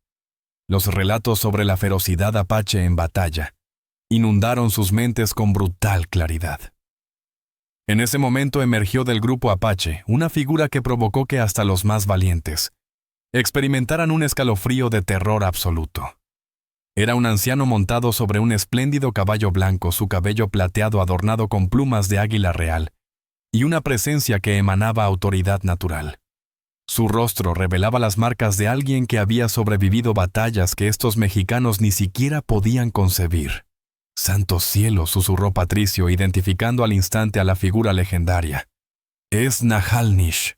Los relatos sobre la ferocidad apache en batalla inundaron sus mentes con brutal claridad. En ese momento emergió del grupo apache una figura que provocó que hasta los más valientes experimentaran un escalofrío de terror absoluto. Era un anciano montado sobre un espléndido caballo blanco, su cabello plateado adornado con plumas de águila real, y una presencia que emanaba autoridad natural. Su rostro revelaba las marcas de alguien que había sobrevivido batallas que estos mexicanos ni siquiera podían concebir. «Santo cielo», susurró Patricio, identificando al instante a la figura legendaria. «Es Nahalnish».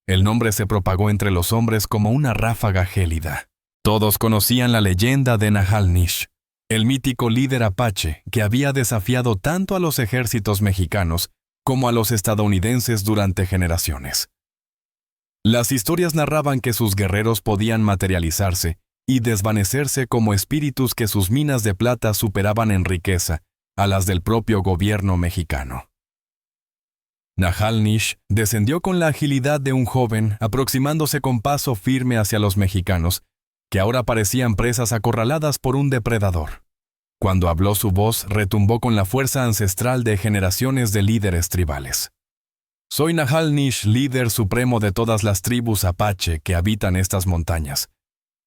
El nombre se propagó entre los hombres como una ráfaga gélida. Todos conocían la leyenda de Nahalnish, el mítico líder apache que había desafiado tanto a los ejércitos mexicanos como a los estadounidenses durante generaciones. Las historias narraban que sus guerreros podían materializarse y desvanecerse como espíritus que sus minas de plata superaban en riqueza a las del propio gobierno mexicano. Nahalnish descendió con la agilidad de un joven, aproximándose con paso firme hacia los mexicanos, que ahora parecían presas acorraladas por un depredador. Cuando habló, su voz retumbó con la fuerza ancestral de generaciones de líderes tribales. «Soy Nahalnish, líder supremo de todas las tribus apache que habitan estas montañas»,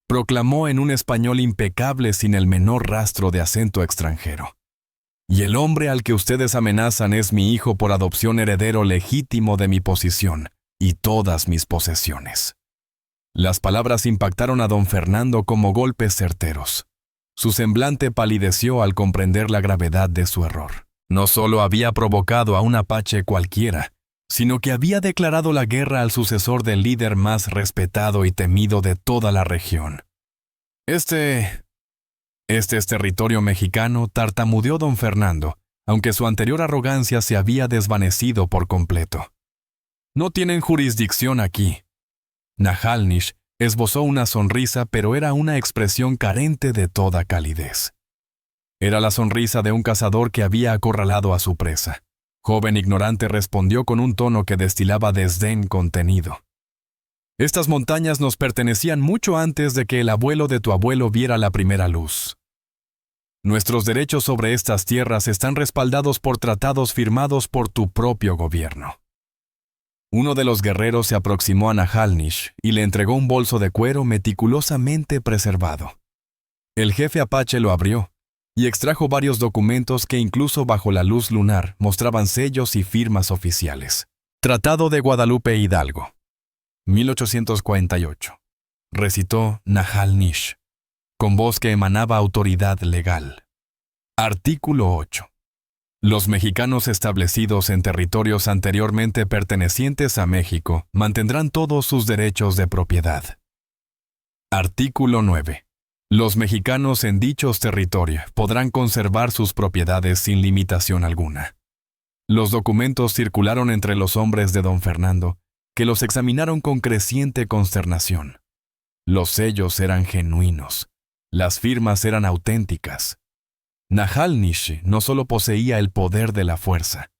proclamó en un español impecable sin el menor rastro de acento extranjero. «Y el hombre al que ustedes amenazan es mi hijo por adopción, heredero legítimo de mi posición y todas mis posesiones». Las palabras impactaron a don Fernando como golpes certeros. Su semblante palideció al comprender la gravedad de su error. No solo había provocado a un apache cualquiera, sino que había declarado la guerra al sucesor del líder más respetado y temido de toda la región. Este es territorio mexicano», tartamudeó don Fernando, aunque su anterior arrogancia se había desvanecido por completo. «No tienen jurisdicción aquí». Nahalnish esbozó una sonrisa, pero era una expresión carente de toda calidez. Era la sonrisa de un cazador que había acorralado a su presa. Joven ignorante, respondió con un tono que destilaba desdén contenido. Estas montañas nos pertenecían mucho antes de que el abuelo de tu abuelo viera la primera luz. Nuestros derechos sobre estas tierras están respaldados por tratados firmados por tu propio gobierno. Uno de los guerreros se aproximó a Nahalnish y le entregó un bolso de cuero meticulosamente preservado. El jefe apache lo abrió y extrajo varios documentos que incluso bajo la luz lunar mostraban sellos y firmas oficiales. Tratado de Guadalupe Hidalgo, 1848. Recitó Nahalnish, con voz que emanaba autoridad legal. Artículo 8. Los mexicanos establecidos en territorios anteriormente pertenecientes a México mantendrán todos sus derechos de propiedad. Artículo 9. Los mexicanos en dichos territorios podrán conservar sus propiedades sin limitación alguna. Los documentos circularon entre los hombres de don Fernando, que los examinaron con creciente consternación. Los sellos eran genuinos, las firmas eran auténticas. Nahalnish no solo poseía el poder de la fuerza,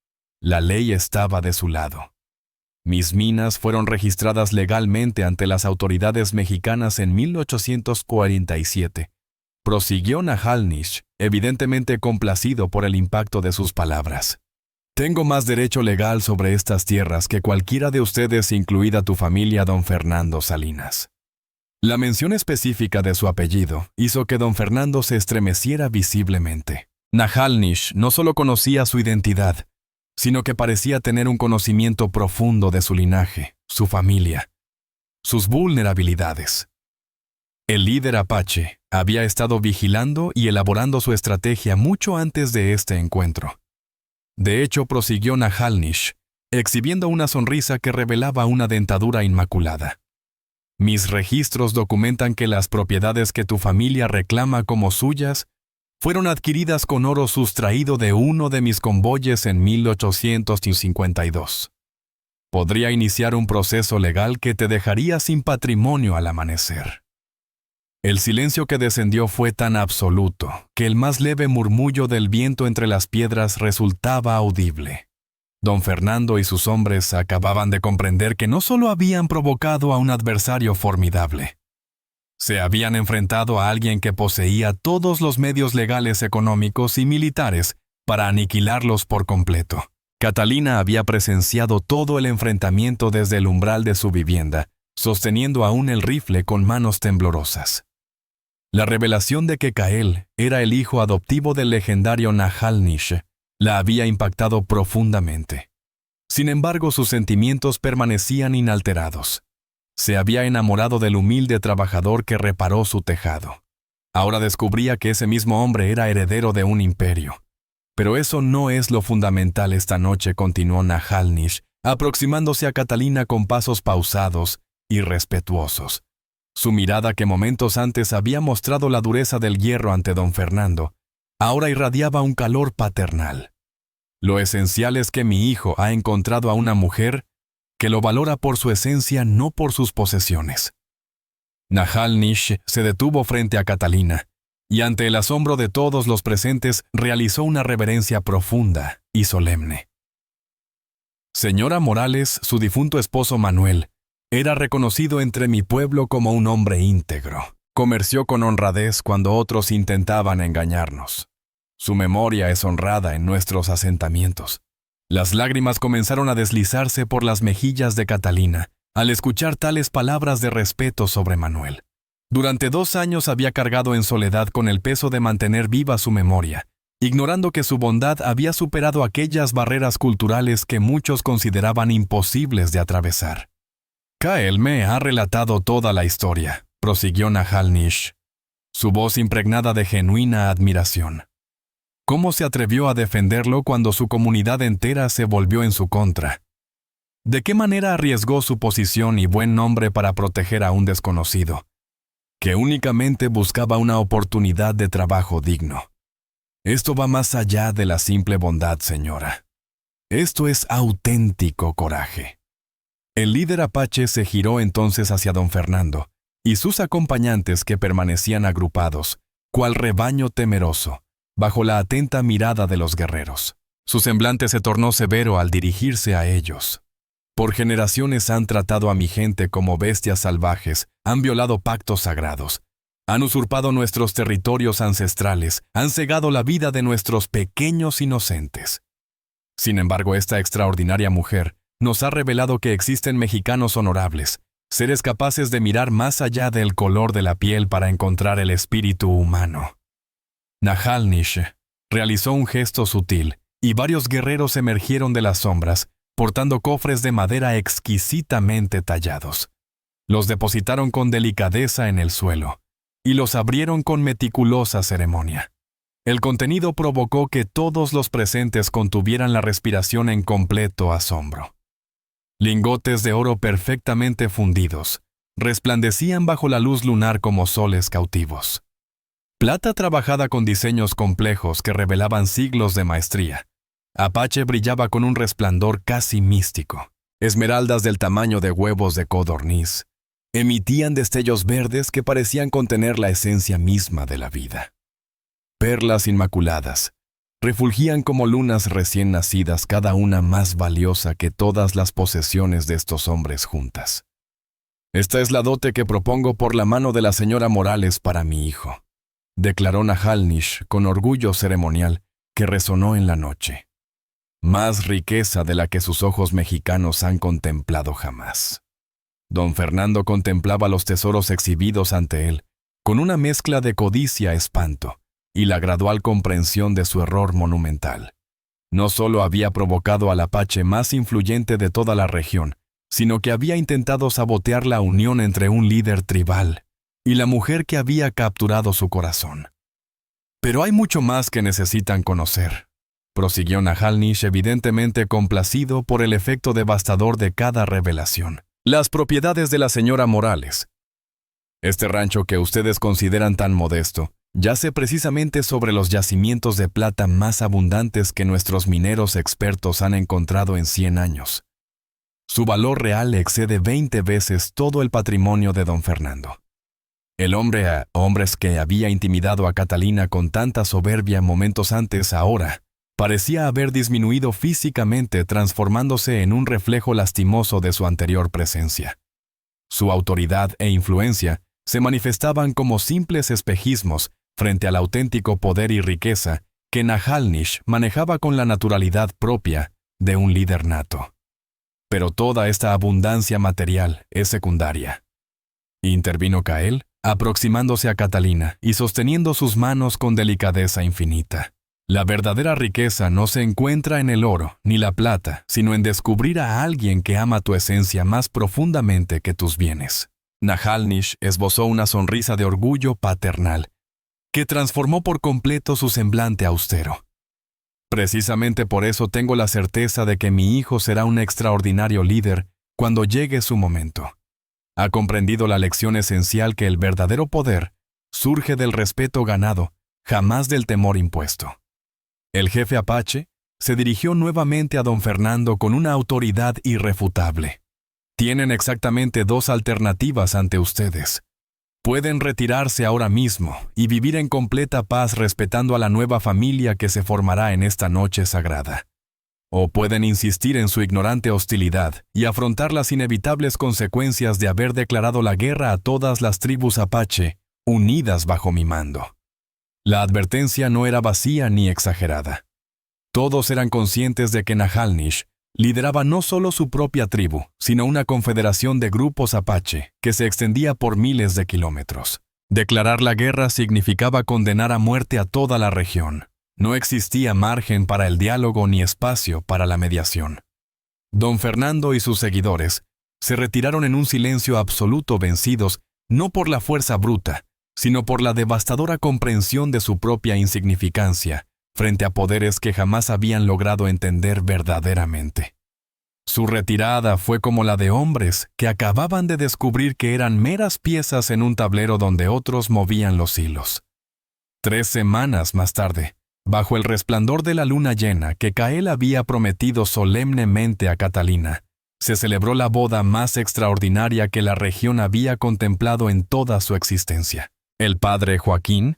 la ley estaba de su lado. Mis minas fueron registradas legalmente ante las autoridades mexicanas en 1847. Prosiguió Nahalnish, evidentemente complacido por el impacto de sus palabras. Tengo más derecho legal sobre estas tierras que cualquiera de ustedes, incluida tu familia, don Fernando Salinas. La mención específica de su apellido hizo que don Fernando se estremeciera visiblemente. Nahalnish no solo conocía su identidad, sino que parecía tener un conocimiento profundo de su linaje, su familia, sus vulnerabilidades. El líder apache había estado vigilando y elaborando su estrategia mucho antes de este encuentro. De hecho, prosiguió Nahalnish, exhibiendo una sonrisa que revelaba una dentadura inmaculada. Mis registros documentan que las propiedades que tu familia reclama como suyas fueron adquiridas con oro sustraído de uno de mis convoyes en 1852. Podría iniciar un proceso legal que te dejaría sin patrimonio al amanecer. El silencio que descendió fue tan absoluto que el más leve murmullo del viento entre las piedras resultaba audible. Don Fernando y sus hombres acababan de comprender que no solo habían provocado a un adversario formidable, se habían enfrentado a alguien que poseía todos los medios legales, económicos y militares para aniquilarlos por completo. Catalina había presenciado todo el enfrentamiento desde el umbral de su vivienda, sosteniendo aún el rifle con manos temblorosas. La revelación de que Cael era el hijo adoptivo del legendario Nahalnish la había impactado profundamente. Sin embargo, sus sentimientos permanecían inalterados. Se había enamorado del humilde trabajador que reparó su tejado. Ahora descubría que ese mismo hombre era heredero de un imperio. Pero eso no es lo fundamental esta noche, continuó Nahalnish, aproximándose a Catalina con pasos pausados y respetuosos. Su mirada, que momentos antes había mostrado la dureza del hierro ante don Fernando, ahora irradiaba un calor paternal. Lo esencial es que mi hijo ha encontrado a una mujer que lo valora por su esencia, no por sus posesiones. Nahalnish se detuvo frente a Catalina y ante el asombro de todos los presentes realizó una reverencia profunda y solemne. Señora Morales, su difunto esposo Manuel, era reconocido entre mi pueblo como un hombre íntegro. Comerció con honradez cuando otros intentaban engañarnos. Su memoria es honrada en nuestros asentamientos. Las lágrimas comenzaron a deslizarse por las mejillas de Catalina al escuchar tales palabras de respeto sobre Manuel. Durante 2 años había cargado en soledad con el peso de mantener viva su memoria, ignorando que su bondad había superado aquellas barreras culturales que muchos consideraban imposibles de atravesar. Cael me ha relatado toda la historia, prosiguió Nahalnish, su voz impregnada de genuina admiración. ¿Cómo se atrevió a defenderlo cuando su comunidad entera se volvió en su contra? ¿De qué manera arriesgó su posición y buen nombre para proteger a un desconocido, que únicamente buscaba una oportunidad de trabajo digno? Esto va más allá de la simple bondad, señora. Esto es auténtico coraje. El líder apache se giró entonces hacia don Fernando y sus acompañantes, que permanecían agrupados, cual rebaño temeroso, bajo la atenta mirada de los guerreros. Su semblante se tornó severo al dirigirse a ellos. Por generaciones han tratado a mi gente como bestias salvajes, han violado pactos sagrados, han usurpado nuestros territorios ancestrales, han cegado la vida de nuestros pequeños inocentes. Sin embargo, esta extraordinaria mujer nos ha revelado que existen mexicanos honorables, seres capaces de mirar más allá del color de la piel para encontrar el espíritu humano. Nahalnish realizó un gesto sutil, y varios guerreros emergieron de las sombras, portando cofres de madera exquisitamente tallados. Los depositaron con delicadeza en el suelo, y los abrieron con meticulosa ceremonia. El contenido provocó que todos los presentes contuvieran la respiración en completo asombro. Lingotes de oro perfectamente fundidos resplandecían bajo la luz lunar como soles cautivos. Plata trabajada con diseños complejos que revelaban siglos de maestría. Apache brillaba con un resplandor casi místico. Esmeraldas del tamaño de huevos de codorniz emitían destellos verdes que parecían contener la esencia misma de la vida. Perlas inmaculadas refulgían como lunas recién nacidas, cada una más valiosa que todas las posesiones de estos hombres juntas. «Esta es la dote que propongo por la mano de la señora Morales para mi hijo», declaró Nahalnish con orgullo ceremonial que resonó en la noche. Más riqueza de la que sus ojos mexicanos han contemplado jamás. Don Fernando contemplaba los tesoros exhibidos ante él, con una mezcla de codicia, espanto, y la gradual comprensión de su error monumental. No solo había provocado al apache más influyente de toda la región, sino que había intentado sabotear la unión entre un líder tribal y la mujer que había capturado su corazón. «Pero hay mucho más que necesitan conocer», prosiguió Nahalnish, evidentemente complacido por el efecto devastador de cada revelación. «Las propiedades de la señora Morales. Este rancho que ustedes consideran tan modesto yace precisamente sobre los yacimientos de plata más abundantes que nuestros mineros expertos han encontrado en 100 años. Su valor real excede 20 veces todo el patrimonio de don Fernando. El hombres que había intimidado a Catalina con tanta soberbia momentos antes, ahora parecía haber disminuido físicamente, transformándose en un reflejo lastimoso de su anterior presencia. Su autoridad e influencia se manifestaban como simples espejismos frente al auténtico poder y riqueza que Nahalnish manejaba con la naturalidad propia de un líder nato. Pero toda esta abundancia material es secundaria. Intervino Kael, aproximándose a Catalina y sosteniendo sus manos con delicadeza infinita. La verdadera riqueza no se encuentra en el oro ni la plata, sino en descubrir a alguien que ama tu esencia más profundamente que tus bienes. Nahalnish esbozó una sonrisa de orgullo paternal, que transformó por completo su semblante austero. Precisamente por eso tengo la certeza de que mi hijo será un extraordinario líder cuando llegue su momento. Ha comprendido la lección esencial que el verdadero poder surge del respeto ganado, jamás del temor impuesto. El jefe apache se dirigió nuevamente a don Fernando con una autoridad irrefutable. Tienen exactamente 2 alternativas ante ustedes. Pueden retirarse ahora mismo y vivir en completa paz respetando a la nueva familia que se formará en esta noche sagrada. O pueden insistir en su ignorante hostilidad y afrontar las inevitables consecuencias de haber declarado la guerra a todas las tribus apache, unidas bajo mi mando. La advertencia no era vacía ni exagerada. Todos eran conscientes de que Nahalnish lideraba no solo su propia tribu, sino una confederación de grupos apache que se extendía por miles de kilómetros. Declarar la guerra significaba condenar a muerte a toda la región. No existía margen para el diálogo ni espacio para la mediación. Don Fernando y sus seguidores se retiraron en un silencio absoluto, vencidos no por la fuerza bruta, sino por la devastadora comprensión de su propia insignificancia frente a poderes que jamás habían logrado entender verdaderamente. Su retirada fue como la de hombres que acababan de descubrir que eran meras piezas en un tablero donde otros movían los hilos. 3 semanas más tarde, bajo el resplandor de la luna llena que Kael había prometido solemnemente a Catalina, se celebró la boda más extraordinaria que la región había contemplado en toda su existencia. El padre Joaquín,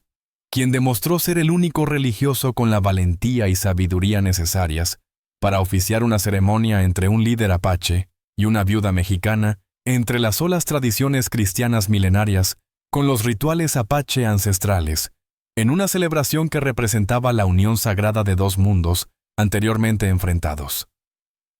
quien demostró ser el único religioso con la valentía y sabiduría necesarias para oficiar una ceremonia entre un líder apache y una viuda mexicana, entre las solas tradiciones cristianas milenarias, con los rituales apache ancestrales, en una celebración que representaba la unión sagrada de dos mundos anteriormente enfrentados.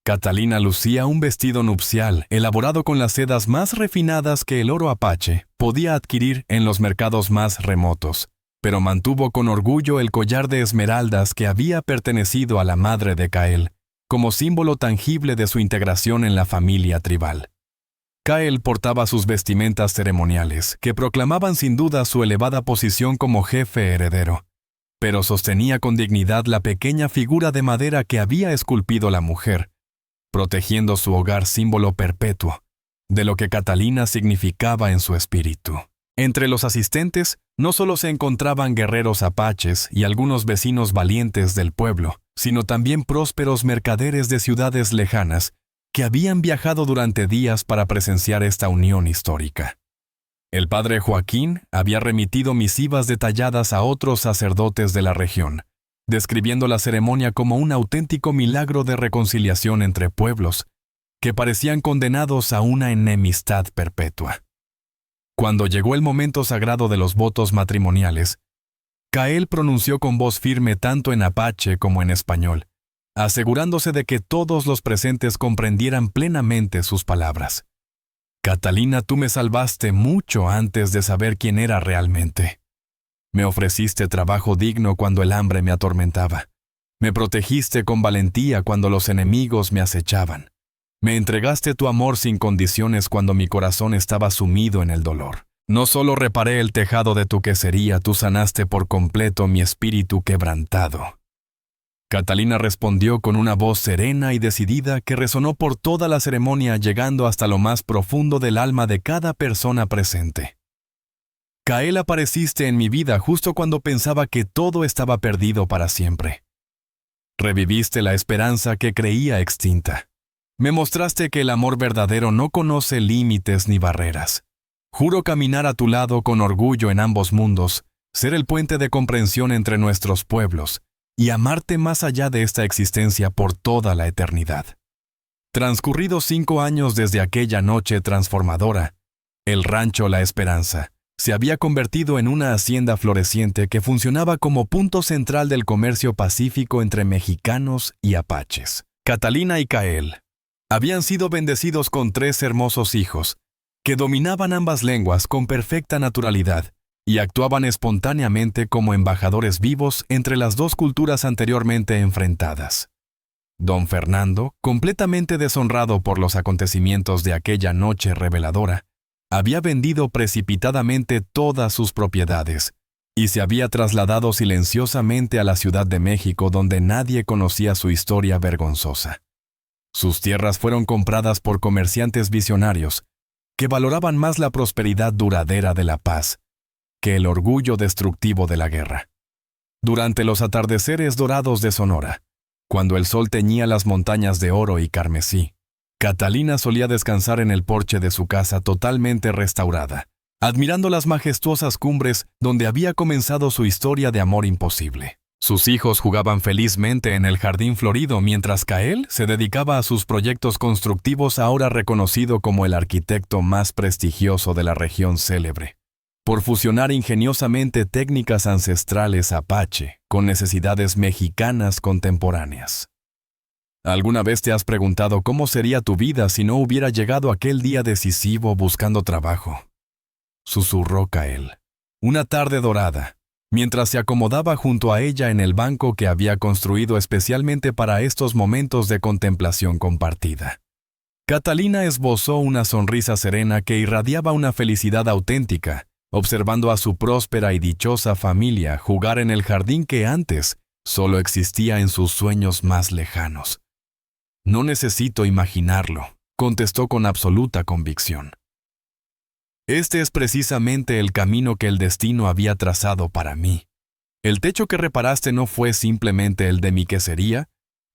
Catalina lucía un vestido nupcial elaborado con las sedas más refinadas que el oro apache podía adquirir en los mercados más remotos, pero mantuvo con orgullo el collar de esmeraldas que había pertenecido a la madre de Cael, como símbolo tangible de su integración en la familia tribal. Cael portaba sus vestimentas ceremoniales, que proclamaban sin duda su elevada posición como jefe heredero, pero sostenía con dignidad la pequeña figura de madera que había esculpido la mujer, protegiendo su hogar símbolo perpetuo de lo que Catalina significaba en su espíritu. Entre los asistentes no solo se encontraban guerreros apaches y algunos vecinos valientes del pueblo, sino también prósperos mercaderes de ciudades lejanas que habían viajado durante días para presenciar esta unión histórica. El padre Joaquín había remitido misivas detalladas a otros sacerdotes de la región, describiendo la ceremonia como un auténtico milagro de reconciliación entre pueblos, que parecían condenados a una enemistad perpetua. Cuando llegó el momento sagrado de los votos matrimoniales, Cael pronunció con voz firme tanto en apache como en español, asegurándose de que todos los presentes comprendieran plenamente sus palabras. Catalina, tú me salvaste mucho antes de saber quién era realmente. Me ofreciste trabajo digno cuando el hambre me atormentaba. Me protegiste con valentía cuando los enemigos me acechaban. Me entregaste tu amor sin condiciones cuando mi corazón estaba sumido en el dolor. No solo reparé el tejado de tu quesería, tú sanaste por completo mi espíritu quebrantado. Catalina respondió con una voz serena y decidida que resonó por toda la ceremonia, llegando hasta lo más profundo del alma de cada persona presente. Cael, apareciste en mi vida justo cuando pensaba que todo estaba perdido para siempre. Reviviste la esperanza que creía extinta. Me mostraste que el amor verdadero no conoce límites ni barreras. Juro caminar a tu lado con orgullo en ambos mundos, ser el puente de comprensión entre nuestros pueblos, y amarte más allá de esta existencia por toda la eternidad. Transcurridos 5 años desde aquella noche transformadora, el rancho La Esperanza se había convertido en una hacienda floreciente que funcionaba como punto central del comercio pacífico entre mexicanos y apaches. Catalina y Cael habían sido bendecidos con 3 hermosos hijos, que dominaban ambas lenguas con perfecta naturalidad y actuaban espontáneamente como embajadores vivos entre las dos culturas anteriormente enfrentadas. Don Fernando, completamente deshonrado por los acontecimientos de aquella noche reveladora, había vendido precipitadamente todas sus propiedades y se había trasladado silenciosamente a la Ciudad de México, donde nadie conocía su historia vergonzosa. Sus tierras fueron compradas por comerciantes visionarios que valoraban más la prosperidad duradera de la paz que el orgullo destructivo de la guerra. Durante los atardeceres dorados de Sonora, cuando el sol teñía las montañas de oro y carmesí, Catalina solía descansar en el porche de su casa totalmente restaurada, admirando las majestuosas cumbres donde había comenzado su historia de amor imposible. Sus hijos jugaban felizmente en el jardín florido mientras Cael se dedicaba a sus proyectos constructivos, ahora reconocido como el arquitecto más prestigioso de la región célebre, por fusionar ingeniosamente técnicas ancestrales apache con necesidades mexicanas contemporáneas. ¿Alguna vez te has preguntado cómo sería tu vida si no hubiera llegado aquel día decisivo buscando trabajo? Susurró Cael. Una tarde dorada, mientras se acomodaba junto a ella en el banco que había construido especialmente para estos momentos de contemplación compartida. Catalina esbozó una sonrisa serena que irradiaba una felicidad auténtica, observando a su próspera y dichosa familia jugar en el jardín que antes solo existía en sus sueños más lejanos. No necesito imaginarlo, contestó con absoluta convicción. Este es precisamente el camino que el destino había trazado para mí. El techo que reparaste no fue simplemente el de mi quesería,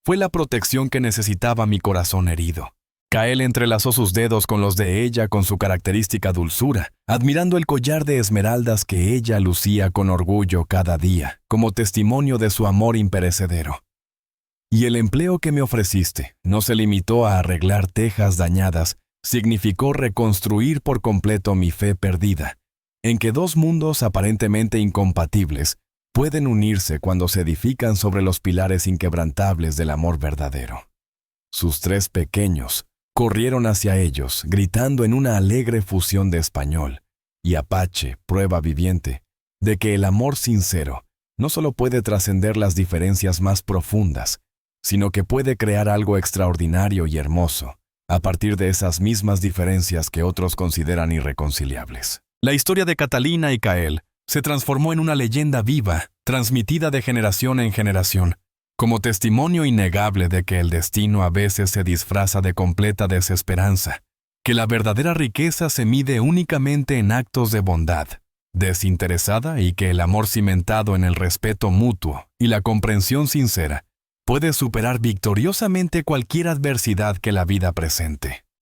fue la protección que necesitaba mi corazón herido. Cael entrelazó sus dedos con los de ella con su característica dulzura, admirando el collar de esmeraldas que ella lucía con orgullo cada día, como testimonio de su amor imperecedero. Y el empleo que me ofreciste no se limitó a arreglar tejas dañadas, significó reconstruir por completo mi fe perdida, en que dos mundos aparentemente incompatibles pueden unirse cuando se edifican sobre los pilares inquebrantables del amor verdadero. Sus 3 pequeños corrieron hacia ellos, gritando en una alegre fusión de español y apache, prueba viviente, de que el amor sincero no solo puede trascender las diferencias más profundas, sino que puede crear algo extraordinario y hermoso, a partir de esas mismas diferencias que otros consideran irreconciliables. La historia de Catalina y Cael se transformó en una leyenda viva, transmitida de generación en generación, como testimonio innegable de que el destino a veces se disfraza de completa desesperanza, que la verdadera riqueza se mide únicamente en actos de bondad desinteresada y que el amor cimentado en el respeto mutuo y la comprensión sincera puede superar victoriosamente cualquier adversidad que la vida presente.